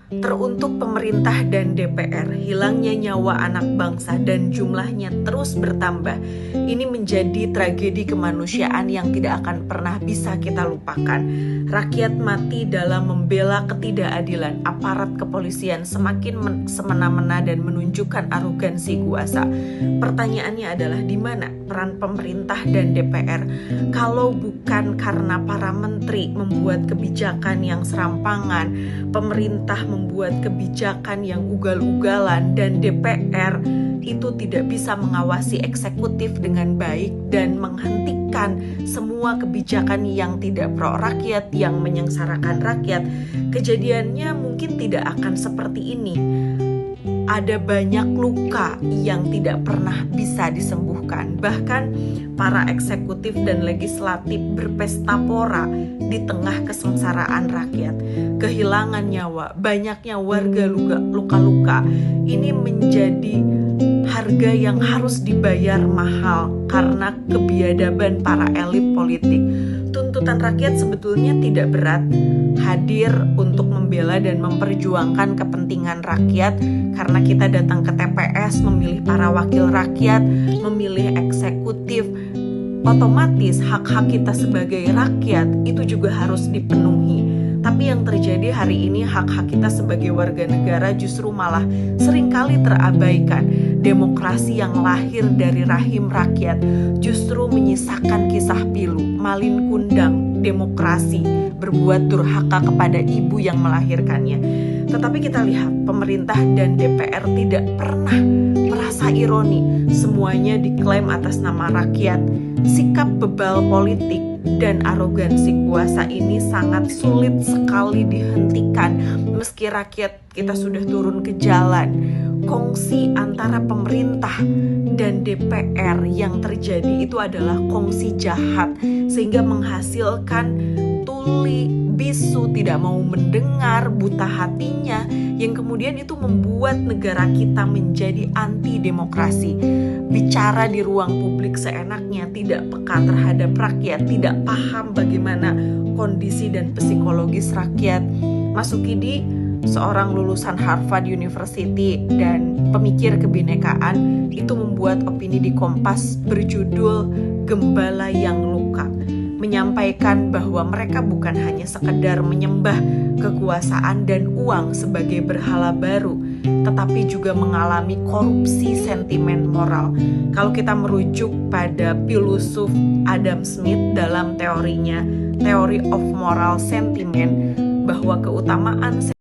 Teruntuk pemerintah dan DPR, hilangnya nyawa anak bangsa dan jumlahnya terus bertambah. Ini menjadi tragedi kemanusiaan yang tidak akan pernah bisa kita lupakan. Rakyat mati dalam membela ketidakadilan. Aparat kepolisian semakin semena-mena dan menunjukkan arogansi kuasa. Pertanyaannya adalah di mana peran pemerintah dan DPR? Kalau bukan karena para menteri membuat kebijakan yang serampangan, pemerintah membuat kebijakan yang ugal-ugalan, dan DPR itu tidak bisa mengawasi eksekutif dengan baik dan menghentikan semua kebijakan yang tidak pro rakyat, yang menyengsarakan rakyat, kejadiannya mungkin tidak akan seperti ini. Ada banyak luka yang tidak pernah bisa disembuhkan. Bahkan para eksekutif dan legislatif berpesta pora di tengah kesengsaraan rakyat. Kehilangan nyawa, banyaknya warga luka-luka. Ini menjadi harga yang harus dibayar mahal karena kebiadaban para elit politik. Tuntutan rakyat sebetulnya tidak berat, hadir untuk membela dan memperjuangkan kepentingan rakyat, karena kita datang ke TPS memilih para wakil rakyat, memilih eksekutif. Otomatis hak-hak kita sebagai rakyat itu juga harus dipenuhi. Tapi yang terjadi hari ini, hak-hak kita sebagai warga negara justru malah seringkali terabaikan. Demokrasi yang lahir dari rahim rakyat justru menyisakan kisah pilu, malin kundang demokrasi, berbuat durhaka kepada ibu yang melahirkannya. Tetapi kita lihat pemerintah dan DPR tidak pernah merasa ironi. Semuanya diklaim atas nama rakyat. Sikap bebal politik dan arogansi kuasa ini sangat sulit sekali dihentikan meski rakyat kita sudah turun ke jalan. Kongsi antara pemerintah dan DPR yang terjadi itu adalah kongsi jahat, sehingga menghasilkan tuli bisu, tidak mau mendengar, buta hatinya, yang kemudian itu membuat negara kita menjadi anti demokrasi. Bicara di ruang publik seenaknya, tidak peka terhadap rakyat, tidak paham bagaimana kondisi dan psikologis rakyat. Mas Ukidi, seorang lulusan Harvard University dan pemikir kebinekaan, itu membuat opini di Kompas berjudul Gembala yang Luka, menyampaikan bahwa mereka bukan hanya sekedar menyembah kekuasaan dan uang sebagai berhala baru, tetapi juga mengalami korupsi sentimen moral. Kalau kita merujuk pada filosof Adam Smith dalam teorinya Theory of Moral Sentiment, bahwa keutamaan